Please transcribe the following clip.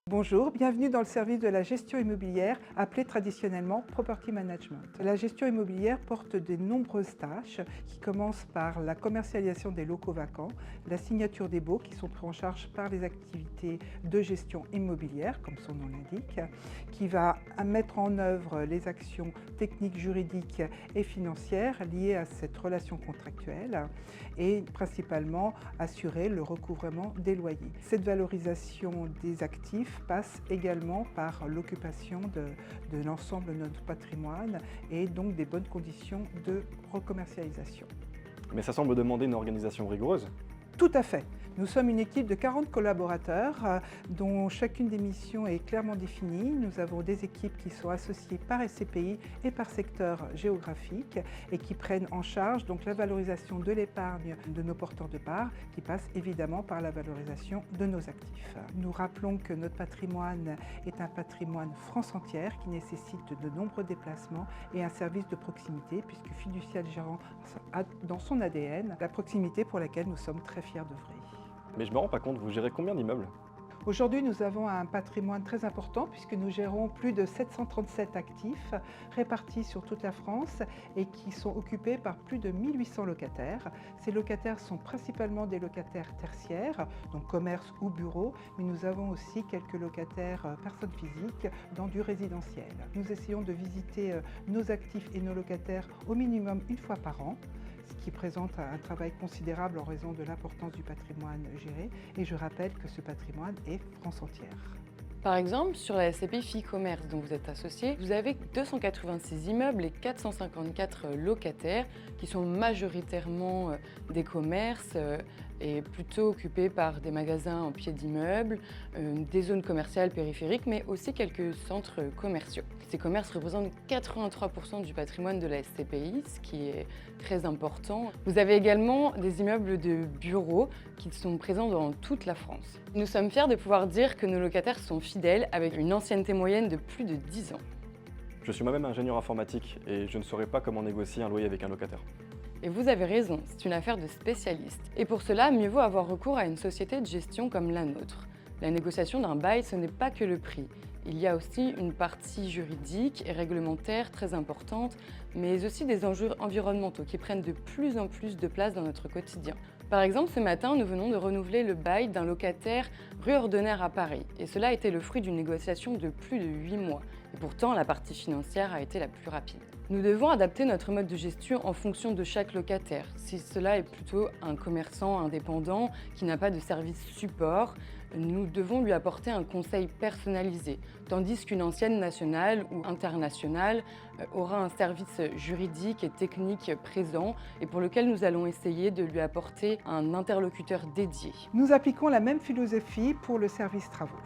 Bonjour, bienvenue dans le service de la gestion immobilière, appelé traditionnellement Property Management. La gestion immobilière porte de nombreuses tâches qui commencent par la commercialisation des locaux vacants, la signature des baux qui sont pris en charge par les activités de gestion immobilière, comme son nom l'indique, qui va mettre en œuvre les actions techniques, juridiques et financières liées à cette relation contractuelle et principalement assurer le recouvrement des loyers. Cette valorisation des actifs passe également par l'occupation de l'ensemble de notre patrimoine et donc des bonnes conditions de recommercialisation. Mais ça semble demander une organisation rigoureuse. Tout à fait. Nous sommes une équipe de 40 collaborateurs dont chacune des missions est clairement définie. Nous avons des équipes qui sont associées par SCPI et par secteur géographique et qui prennent en charge donc la valorisation de l'épargne de nos porteurs de parts qui passe évidemment par la valorisation de nos actifs. Nous rappelons que notre patrimoine est un patrimoine France entière qui nécessite de nombreux déplacements et un service de proximité puisque Fiducial Gérant a dans son ADN la proximité pour laquelle nous sommes très fiers d'œuvrer. Mais je me rends pas compte, vous gérez combien d'immeubles? Aujourd'hui, nous avons un patrimoine très important puisque nous gérons plus de 737 actifs répartis sur toute la France et qui sont occupés par plus de 1800 locataires. Ces locataires sont principalement des locataires tertiaires, donc commerce ou bureau, mais nous avons aussi quelques locataires personnes physiques dans du résidentiel. Nous essayons de visiter nos actifs et nos locataires au minimum une fois par an, ce qui présente un travail considérable en raison de l'importance du patrimoine géré. Et je rappelle que ce patrimoine est France entière. Par exemple, sur la SCPI FI-Commerce dont vous êtes associé, vous avez 286 immeubles et 454 locataires qui sont majoritairement des commerces et plutôt occupés par des magasins en pied d'immeuble, des zones commerciales périphériques, mais aussi quelques centres commerciaux. Ces commerces représentent 83% du patrimoine de la SCPI, ce qui est très important. Vous avez également des immeubles de bureaux qui sont présents dans toute la France. Nous sommes fiers de pouvoir dire que nos locataires sont fidèles avec une ancienneté moyenne de plus de 10 ans. Je suis moi-même ingénieur informatique et je ne saurais pas comment négocier un loyer avec un locataire. Et vous avez raison, c'est une affaire de spécialistes. Et pour cela, mieux vaut avoir recours à une société de gestion comme la nôtre. La négociation d'un bail, ce n'est pas que le prix. Il y a aussi une partie juridique et réglementaire très importante, mais aussi des enjeux environnementaux qui prennent de plus en plus de place dans notre quotidien. Par exemple, ce matin, nous venons de renouveler le bail d'un locataire rue Ordonnaire à Paris. Et cela a été le fruit d'une négociation de plus de 8 mois. Et pourtant, la partie financière a été la plus rapide. Nous devons adapter notre mode de gestion en fonction de chaque locataire. Si cela est plutôt un commerçant indépendant qui n'a pas de service support, nous devons lui apporter un conseil personnalisé, tandis qu'une ancienne nationale ou internationale aura un service juridique et technique présent et pour lequel nous allons essayer de lui apporter un interlocuteur dédié. Nous appliquons la même philosophie pour le service travaux.